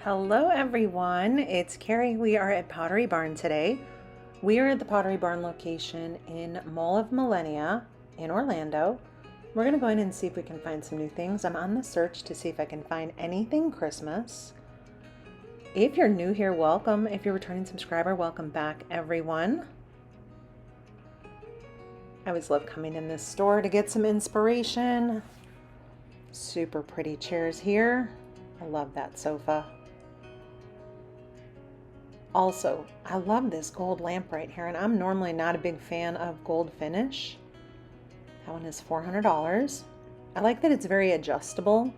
Hello everyone, it's Carrie. We are at Pottery Barn today. We are at the Pottery Barn location in Mall of Millennia in Orlando. We're going to go in and see if we can find some new things. I'm on the search to see if I can find anything Christmas. If you're new here, welcome. If you're a returning subscriber, welcome back everyone. I always love coming in this store to get some inspiration. Super pretty chairs here. I love that sofa. Also, I love this gold lamp right here, and I'm normally not a big fan of gold finish. That one is $400. I like that it's very adjustable.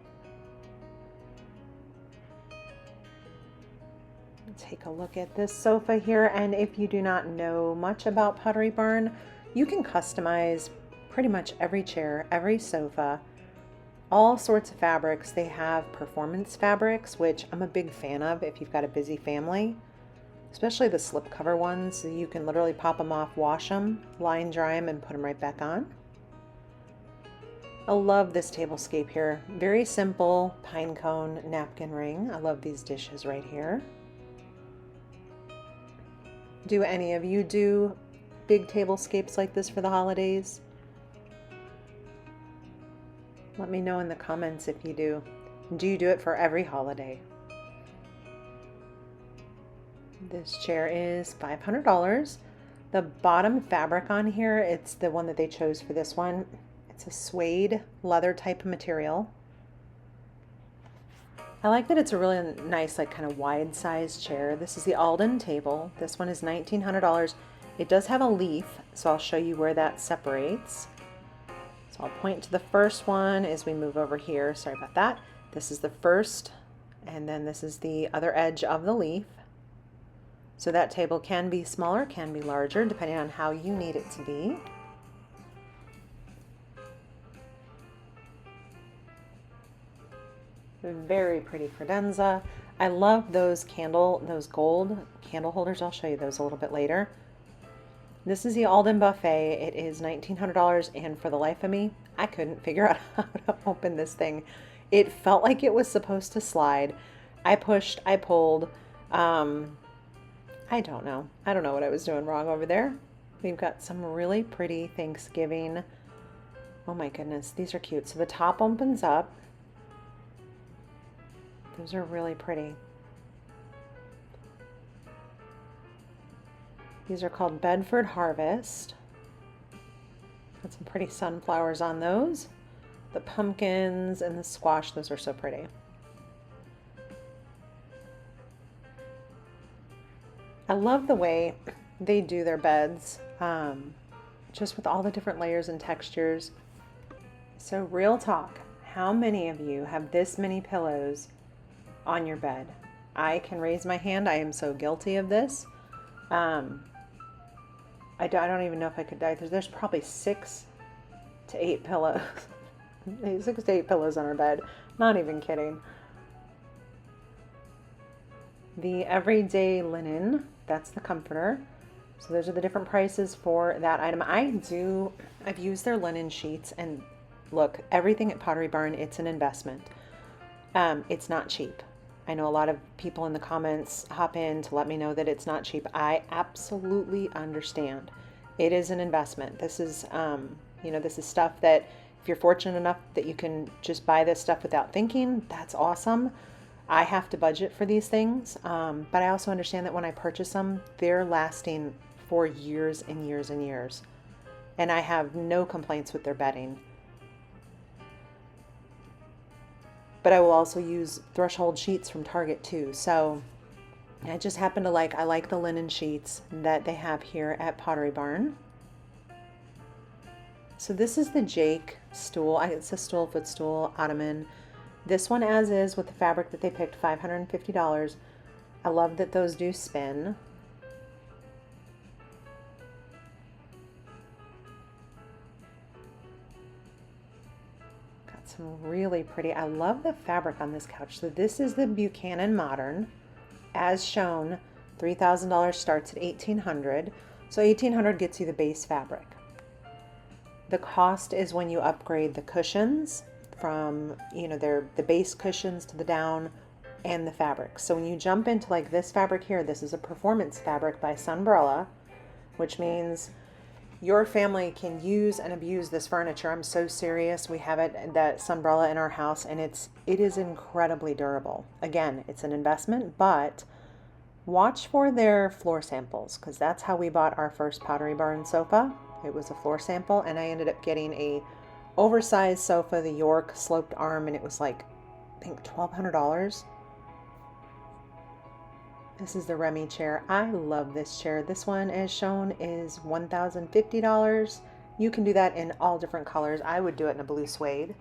Take a look at this sofa here, and if you do not know much about Pottery Barn, you can customize pretty much every chair, every sofa, all sorts of fabrics. They have performance fabrics, which I'm a big fan of if you've got a busy family. Especially the slipcover ones, so you can literally pop them off, wash them, line dry them, and put them right back on. I love this tablescape here. Very simple pine cone napkin ring. I love these dishes right here. Do any of you do big tablescapes like this for the holidays? Let me know in the comments if you do. Do you do it for every holiday? This chair is $500. The bottom fabric on here, it's the one that they chose for this one. It's a suede leather type of material. I like that it's a really nice, like kind of wide size chair. This is the Alden table. This one is $1,900. It does have a leaf, so I'll show you where that separates. So I'll point to the first one as we move over here. Sorry about that. This is the first, and then this is the other edge of the leaf. So that table can be smaller, can be larger, depending on how you need it to be. Very pretty credenza. I love those gold candle holders. I'll show you those a little bit later. This is the Alden Buffet. It is $1,900, and for the life of me, I couldn't figure out how to open this thing. It felt like it was supposed to slide. I pushed, I pulled. I don't know. I don't know what I was doing wrong over there. We've got some really pretty Thanksgiving. Oh my goodness, these are cute. So the top opens up. Those are really pretty. These are called Bedford Harvest. Got some pretty sunflowers on those. The pumpkins and the squash, those are so pretty. I love the way they do their beds, just with all the different layers and textures. So real talk, how many of you have this many pillows on your bed? I can raise my hand. I am so guilty of this. I don't even know if I could die. There's probably 6 to 8 pillows. 6 to 8 pillows on our bed. Not even kidding. The everyday linen, that's the comforter. So those are the different prices for that item. I've used their linen sheets, and look, everything at Pottery Barn, it's an investment. It's not cheap. I know a lot of people in the comments hop in to let me know that it's not cheap. I absolutely understand. It is an investment. This is, this is stuff that if you're fortunate enough that you can just buy this stuff without thinking, that's awesome. I have to budget for these things, but I also understand that when I purchase them, they're lasting for years and years and years. And I have no complaints with their bedding. But I will also use threshold sheets from Target too. So I just happen to I like the linen sheets that they have here at Pottery Barn. So this is the Jake stool. It's a stool, footstool, ottoman. This one as is with the fabric that they picked, $550. I love that those do spin. Got some really pretty, I love the fabric on this couch. So this is the Buchanan Modern. As shown, $3,000 starts at $1,800. So $1,800 gets you the base fabric. The cost is when you upgrade the cushions from, the base cushions to the down, and the fabric. So when you jump into like this fabric here, this is a performance fabric by Sunbrella, which means your family can use and abuse this furniture. I'm so serious. We have it, that Sunbrella, in our house, and it is incredibly durable. Again, it's an investment, but watch for their floor samples, because that's how we bought our first Pottery Barn sofa. It was a floor sample, and I ended up getting a oversized sofa, the York sloped arm, and it was like, I think $1,200. This is the Remy chair. I love this chair. This one, as shown, is $1,050. You can do that in all different colors. I would do it in a blue suede.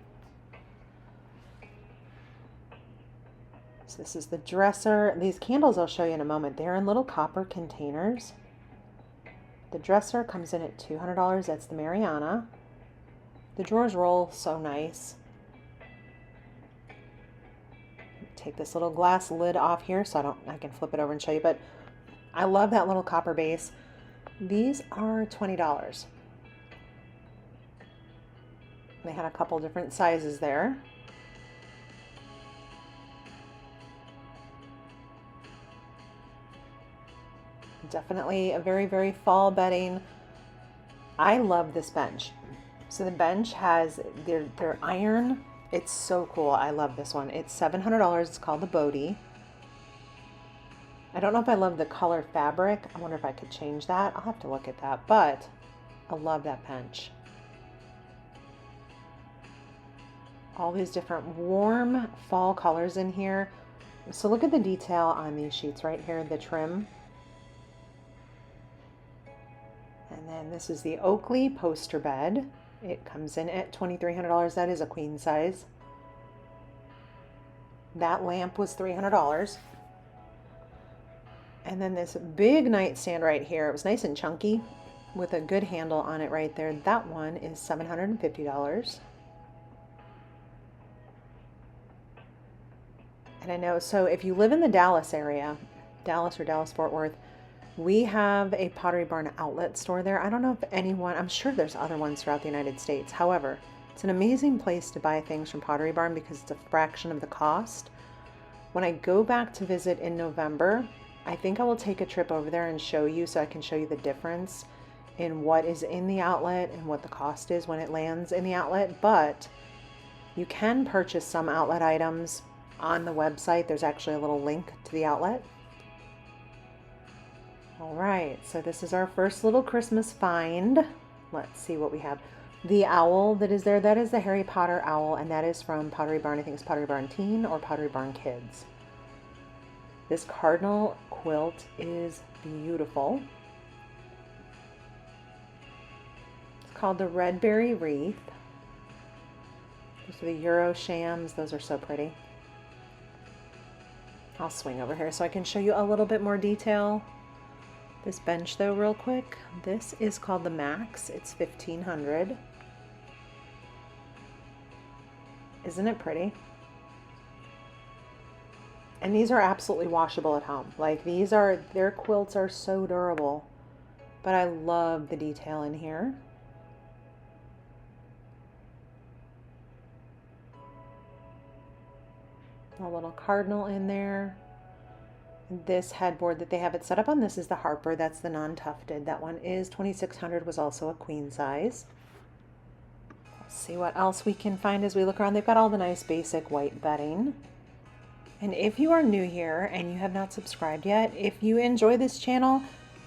So this is the dresser. These candles I'll show you in a moment. They're in little copper containers. The dresser comes in at $200. That's the Mariana. The drawers roll so nice. Take this little glass lid off here so I can flip it over and show you, but I love that little copper base. These are $20. They had a couple different sizes there. Definitely a very, very fall bedding. I love this bench. So the bench has their iron. It's so cool. I love this one. It's $700. It's called the Bodhi. I don't know if I love the color fabric. I wonder if I could change that. I'll have to look at that, but I love that bench. All these different warm fall colors in here. So look at the detail on these sheets right here, the trim. And then this is the Oakley poster bed. It comes in at $2,300. That is a queen size. That lamp was $300. And then this big nightstand right here. It was nice and chunky with a good handle on it right there. That one is $750. And I know, so if you live in the Dallas area, Dallas or Dallas-Fort Worth, we have a Pottery Barn outlet store there. I don't know if anyone, I'm sure there's other ones throughout the United States. However, it's an amazing place to buy things from Pottery Barn because it's a fraction of the cost. When I go back to visit in November, I think I will take a trip over there and show you, so I can show you the difference in what is in the outlet and what the cost is when it lands in the outlet. But you can purchase some outlet items on the website. There's actually a little link to the outlet. All right, so this is our first little Christmas find. Let's see what we have. The owl that is there, that is the Harry Potter owl, and that is from Pottery Barn. I think it's Pottery Barn Teen or Pottery Barn Kids. This cardinal quilt is beautiful. It's called the Red Berry Wreath. Those are the Euro shams. Those are so pretty. I'll swing over here so I can show you a little bit more detail. This bench though, real quick, this is called the Max. It's $1,500. Isn't it pretty? And these are absolutely washable at home. Like their quilts are so durable, but I love the detail in here. A little cardinal in there. This headboard that they have it set up on, this is the Harper. That's the non-tufted. That one is $2,600, was also a queen size. Let's see what else we can find as we look around. They've got all the nice basic white bedding. And if you are new here and you have not subscribed yet, if you enjoy this channel,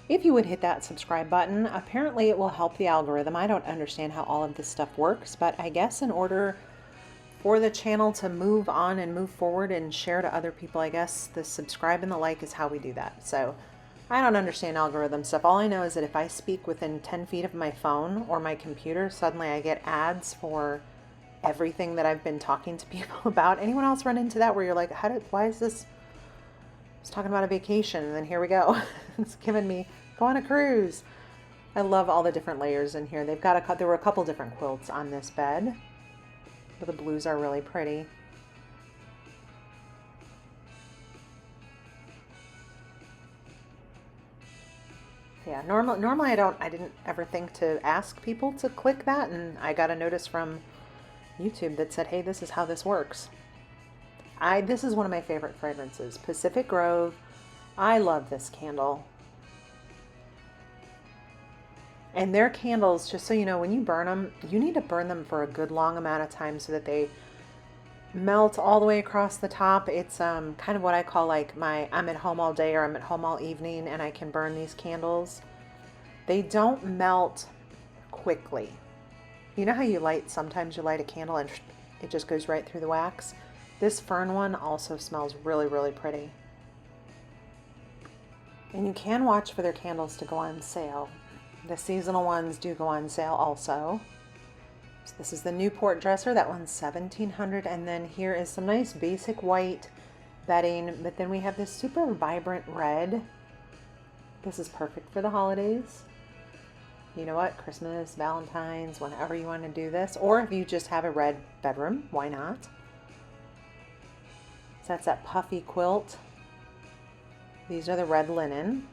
if you would hit that subscribe button, apparently it will help the algorithm. I don't understand how all of this stuff works, but I guess in order for the channel to move on and move forward and share to other people, I guess the subscribe and the like is how we do that. So I don't understand algorithm stuff. All I know is that if I speak within 10 feet of my phone or my computer, suddenly I get ads for everything that I've been talking to people about. Anyone else run into that where you're like, why is this? I was talking about a vacation and then here we go. It's giving me, go on a cruise. I love all the different layers in here. There were a couple different quilts on this bed. But the blues are really pretty. Yeah, normally I didn't ever think to ask people to click that, and I got a notice from YouTube that said, hey, this is how this works. This is one of my favorite fragrances, Pacific Grove. I love this candle. And their candles, just so you know, when you burn them, you need to burn them for a good long amount of time so that they melt all the way across the top. It's kind of what I call like I'm at home all day or I'm at home all evening and I can burn these candles. They don't melt quickly. You know how sometimes you light a candle and it just goes right through the wax? This fern one also smells really, really pretty. And you can watch for their candles to go on sale. The seasonal ones do go on sale also. So this is the Newport dresser. That one's $1,700. And then here is some nice basic white bedding. But then we have this super vibrant red. This is perfect for the holidays. You know what? Christmas, Valentine's, whenever you want to do this. Or if you just have a red bedroom, why not? So that's that puffy quilt. These are the red linen.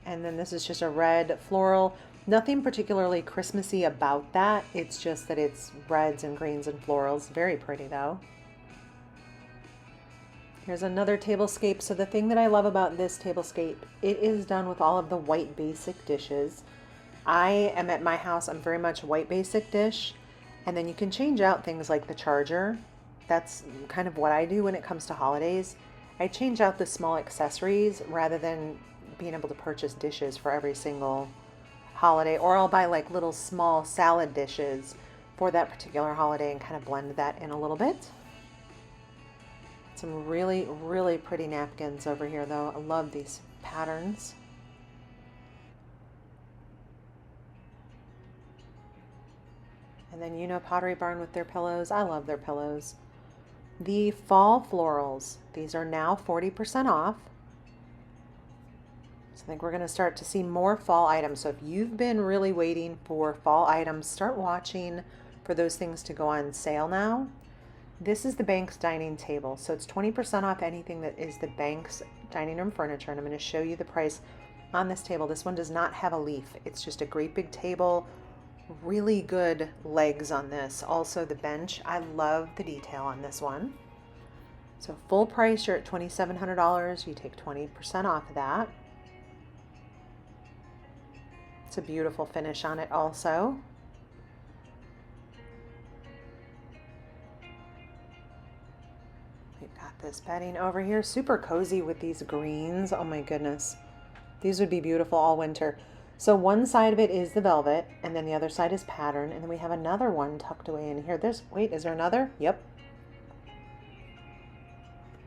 And then this is just a red floral. Nothing particularly Christmassy about that. It's just that it's reds and greens and florals. Very pretty though. Here's another tablescape. So the thing that I love about this tablescape, it is done with all of the white basic dishes. I am at my house, I'm very much white basic dish. And then you can change out things like the charger. That's kind of what I do when it comes to holidays. I change out the small accessories rather than being able to purchase dishes for every single holiday, or I'll buy like little small salad dishes for that particular holiday and kind of blend that in a little bit. Some really, really pretty napkins over here though. I love these patterns. And then you know Pottery Barn with their pillows. I love their pillows. The fall florals, these are now 40% off. So I think we're going to start to see more fall items. So if you've been really waiting for fall items, start watching for those things to go on sale now. This is the Banks dining table. So it's 20% off anything that is the Banks dining room furniture. And I'm going to show you the price on this table. This one does not have a leaf. It's just a great big table. Really good legs on this. Also the bench. I love the detail on this one. So full price, you're at $2,700. You take 20% off of that. It's a beautiful finish on it also. We've got this bedding over here. Super cozy with these greens. Oh my goodness. These would be beautiful all winter. So one side of it is the velvet, and then the other side is pattern, and then we have another one tucked away in here. Wait, is there another? Yep.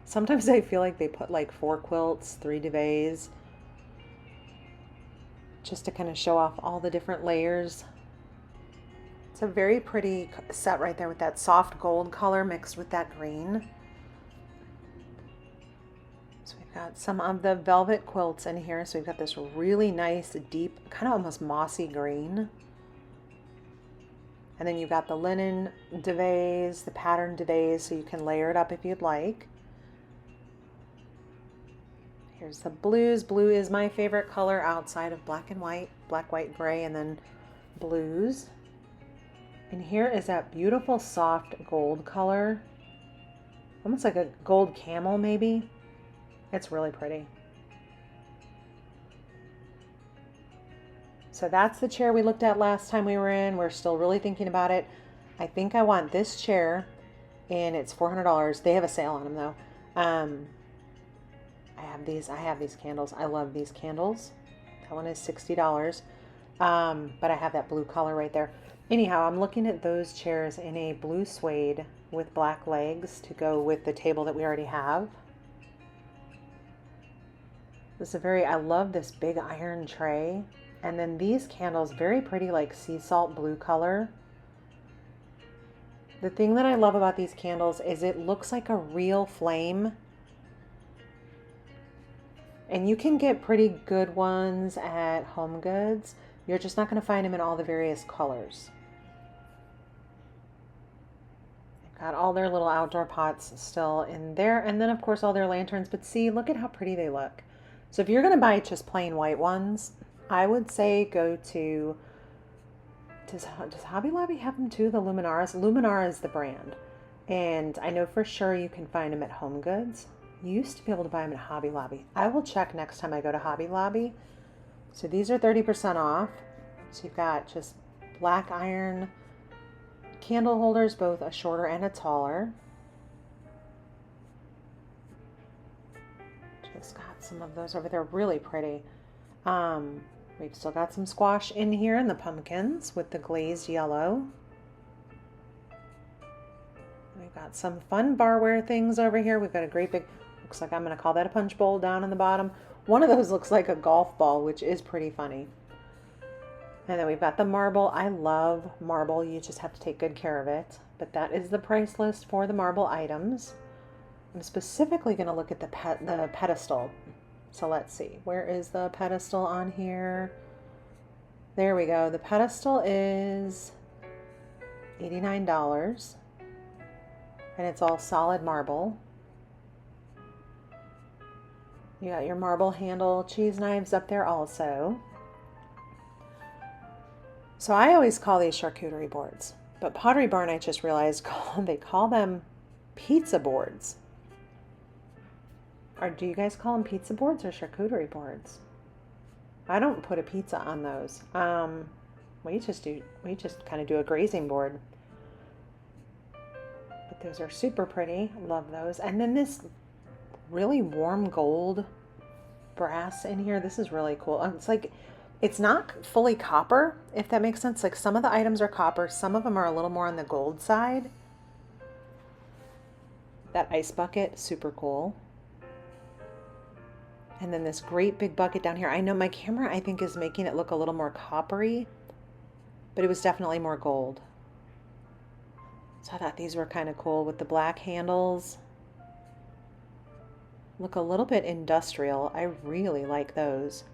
Sometimes I feel like they put like 4 quilts, 3 duvets, just to kind of show off all the different layers. It's a very pretty set right there with that soft gold color mixed with that green. So we've got some of the velvet quilts in here. So we've got this really nice, deep, kind of almost mossy green. And then you've got the linen duvets, the pattern duvets, so you can layer it up if you'd like. Here's the blues. Blue is my favorite color outside of black and white, black, white, gray, and then blues. And here is that beautiful soft gold color, almost like a gold camel maybe. It's really pretty. So that's the chair we looked at last time we were in. We're still really thinking about it. I think I want this chair, and it's $400. They have a sale on them though. I have these candles. I love these candles. That one is $60. But I have that blue color right there. Anyhow, I'm looking at those chairs in a blue suede with black legs to go with the table that we already have. This is I love this big iron tray. And then these candles, very pretty, like sea salt blue color. The thing that I love about these candles is it looks like a real flame. And you can get pretty good ones at Home Goods. You're just not going to find them in all the various colors. They've got all their little outdoor pots still in there. And then, of course, all their lanterns. But see, look at how pretty they look. So if you're going to buy just plain white ones, I would say go to... Does Hobby Lobby have them too, the Luminaras? Luminara is the brand. And I know for sure you can find them at Home Goods. You used to be able to buy them at Hobby Lobby. I will check next time I go to Hobby Lobby. So these are 30% off. So you've got just black iron candle holders, both a shorter and a taller. Just got some of those over there, really pretty. We've still got some squash in here and the pumpkins with the glazed yellow. We've got some fun barware things over here. We've got a great big, looks like I'm going to call that a punch bowl down in the bottom. One of those looks like a golf ball, which is pretty funny. And then we've got the marble. I love marble. You just have to take good care of it. But that is the price list for the marble items. I'm specifically going to look at the pedestal. So let's see. Where is the pedestal on here? There we go. The pedestal is $89. And it's all solid marble. You got your marble handle cheese knives up there also. So I always call these charcuterie boards, but Pottery Barn, I just realized, they call them pizza boards. Or do you guys call them pizza boards or charcuterie boards? I don't put a pizza on those. We just kind of do a grazing board. But those are super pretty. Love those. And then this really warm gold brass in here. This is really cool. It's like, it's not fully copper, if that makes sense. Like some of the items are copper, some of them are a little more on the gold side. That ice bucket, super cool. And then this great big bucket down here. I know my camera, I think, is making it look a little more coppery, but it was definitely more gold. So I thought these were kind of cool with the black handles. Look a little bit industrial. I really like those.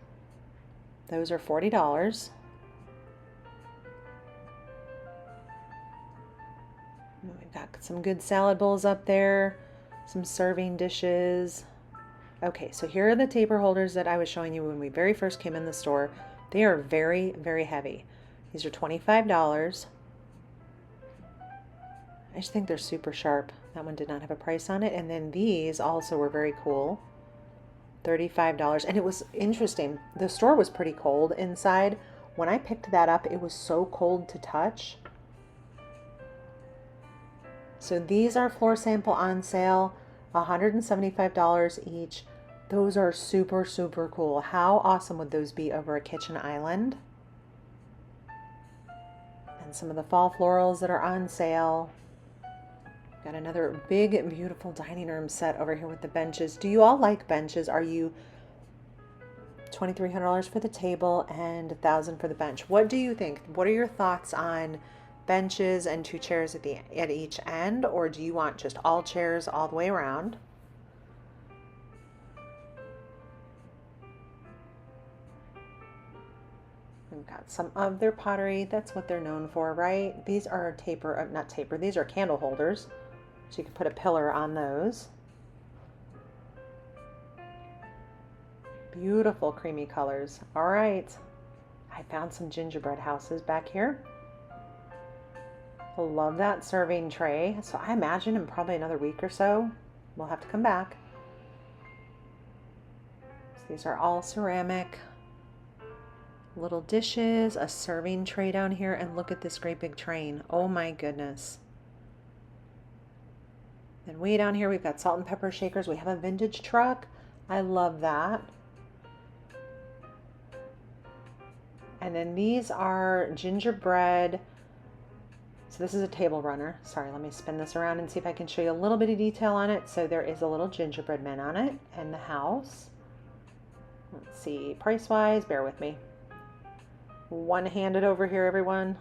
Those are $40. We've got some good salad bowls up there, some serving dishes. Okay, so here are the taper holders that I was showing you when we very first came in the store. They are very, very heavy. These are $25. I just think they're super sharp. That one did not have a price on it. And then these also were very cool. $35. And it was interesting. The store was pretty cold inside. When I picked that up, it was so cold to touch. So these are floor sample on sale, $175 each. Those are super, super cool. How awesome would those be over a kitchen island? And some of the fall florals that are on sale. Got another big, beautiful dining room set over here with the benches. Do you all like benches? Are you $2,300 for the table and $1,000 for the bench? What do you think? What are your thoughts on benches and 2 chairs at each end, or do you want just all chairs all the way around? We've got some of their pottery. That's what they're known for, right? These are not taper, these are candle holders. So you can put a pillar on those. Beautiful creamy colors. All right. I found some gingerbread houses back here. I love that serving tray. So I imagine in probably another week or so, we'll have to come back. So these are all ceramic. Little dishes, a serving tray down here, and look at this great big train. Oh my goodness. Then way down here, we've got salt and pepper shakers. We have a vintage truck. I love that. And then these are gingerbread. So this is a table runner. Sorry, let me spin this around and see if I can show you a little bit of detail on it. So there is a little gingerbread man on it and the house. Let's see, price-wise, bear with me. One-handed over here, everyone.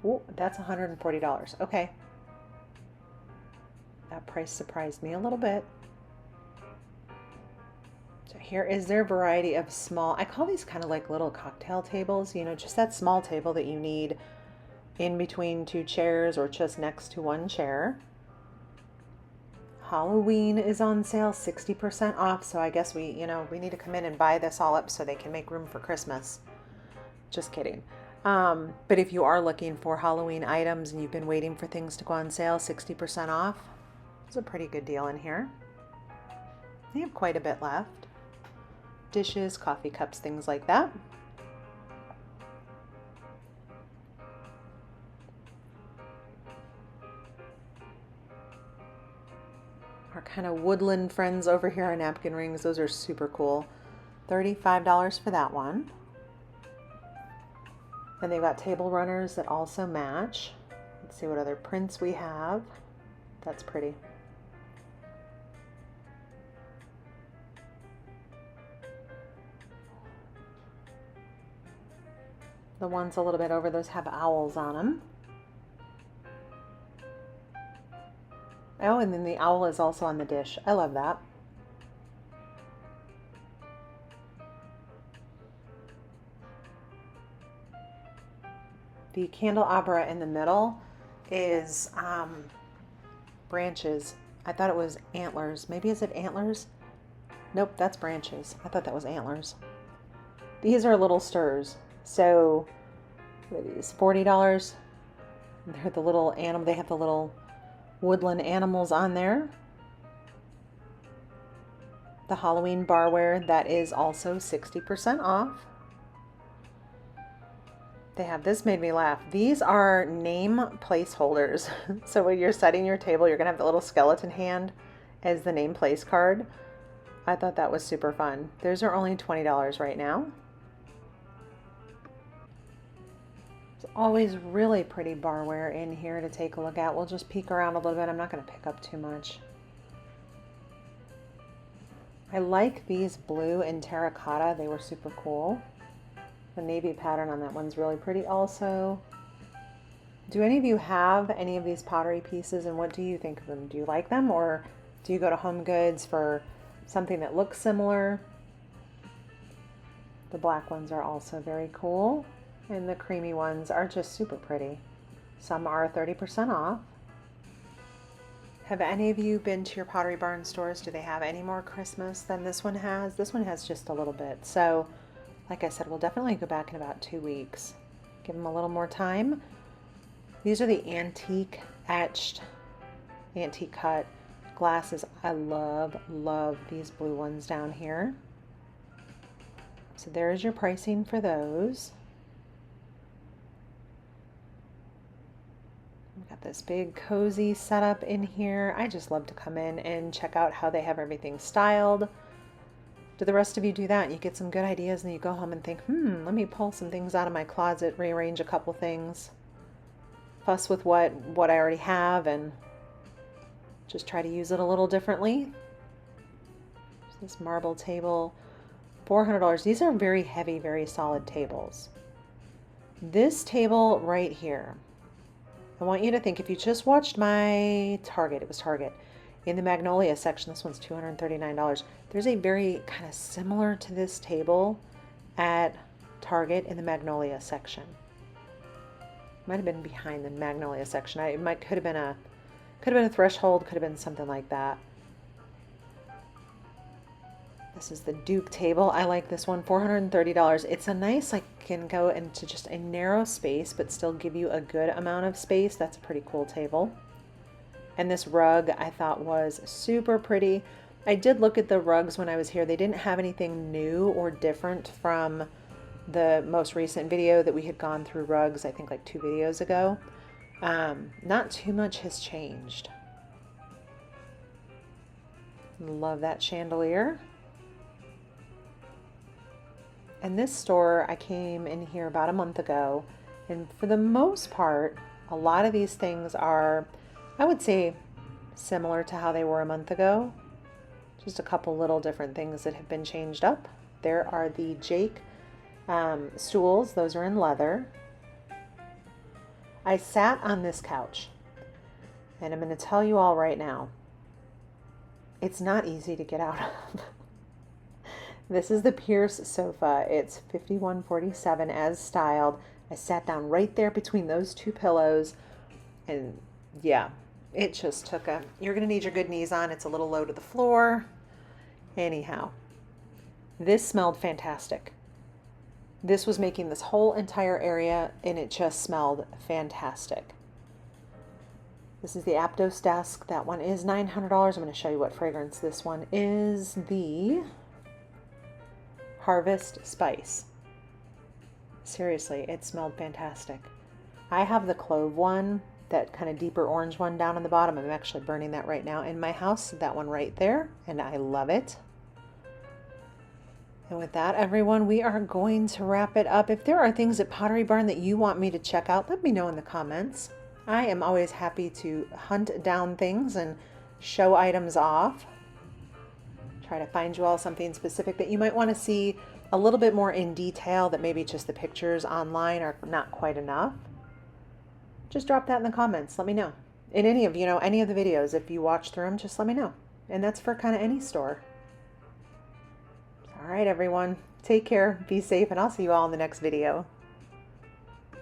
Oh, that's $140. Okay. That price surprised me a little bit. So here is their variety of small, I call these kind of like little cocktail tables, you know, just that small table that you need in between 2 chairs or just next to 1 chair. Halloween is on sale, 60% off. So I guess we need to come in and buy this all up so they can make room for Christmas. Just kidding. But if you are looking for Halloween items and you've been waiting for things to go on sale, 60% off. It's a pretty good deal in here. They have quite a bit left. Dishes, coffee cups, things like that. Our kind of woodland friends over here are napkin rings. Those are super cool. $35 for that one. And they've got table runners that also match. Let's see what other prints we have. That's pretty. The ones a little bit over, those have owls on them. Oh, and then the owl is also on the dish. I love that. The candelabra in the middle is branches. I thought it was antlers. Maybe is it antlers? Nope, that's branches. I thought that was antlers. These are little stirs. So, what are these? $40. They're the little animal. They have the little woodland animals on there. The Halloween barware, that is also 60% off. They have, this made me laugh. These are name placeholders. So when you're setting your table, you're gonna have the little skeleton hand as the name place card. I thought that was super fun. Those are only $20 right now. It's always really pretty barware in here to take a look at. We'll just peek around a little bit. I'm not gonna pick up too much. I like these blue and terracotta. They were super cool. The navy pattern on that one's really pretty also. Do any of you have any of these pottery pieces, and what do you think of them? Do you like them, or do you go to Home Goods for something that looks similar? The black ones are also very cool, and the creamy ones are just super pretty. Some are 30% off. Have any of you been to your Pottery Barn stores? Do they have any more Christmas than this one has? This one has just a little bit. So like I said, we'll definitely go back in about 2 weeks. Give them a little more time. These are the antique etched, antique cut glasses. I love these blue ones down here. So there's your pricing for those. We've got this big cozy setup in here. I just love to come in and check out how they have everything styled. Do the rest of you do that and you get some good ideas and you go home and think, let me pull some things out of my closet, rearrange a couple things, fuss with what I already have, and just try to use it a little differently. This marble table, $400. These are very heavy, very solid tables. This table right here, I want you to think, if you just watched my Target, it was Target, in the Magnolia section, this one's $239. There's a very kind of similar to this table at Target in the Magnolia section. Might have been behind the Magnolia section. Could have been a threshold, could have been something like that. This is the Duke table. I like this one, $430. It's a nice, can go into just a narrow space, but still give you a good amount of space. That's a pretty cool table. And this rug I thought was super pretty. I did look at the rugs when I was here. They didn't have anything new or different from the most recent video that we had gone through rugs, I think like 2 videos ago. Not too much has changed. Love that chandelier. And this store, I came in here about a month ago, and for the most part, a lot of these things are, I would say, similar to how they were a month ago. Just a couple little different things that have been changed up. There are the Jake stools. Those are in leather. I sat on this couch, and I'm going to tell you all right now, it's not easy to get out of. This is the Pierce sofa. It's $51.47 as styled. I sat down right there between those two pillows, and yeah, it just took you're going to need your good knees on. It's a little low to the floor. Anyhow, this smelled fantastic. This was making this whole entire area, and it just smelled fantastic. This is the Aptos desk. That one is $900. I'm going to show you what fragrance this one is. The Harvest Spice. Seriously, it smelled fantastic. I have the clove one, that kind of deeper orange one down on the bottom. I'm actually burning that right now in my house, that one right there, and I love it. And with that, everyone, we are going to wrap it up. If there are things at Pottery Barn that you want me to check out, let me know in the comments. I am always happy to hunt down things and show items off. Try to find you all something specific that you might want to see a little bit more in detail, that maybe just the pictures online are not quite enough. Just drop that in the comments. Let me know. In any of, any of the videos, if you watch through them, just let me know. And that's for kind of any store. All right, everyone. Take care. Be safe, and I'll see you all in the next video.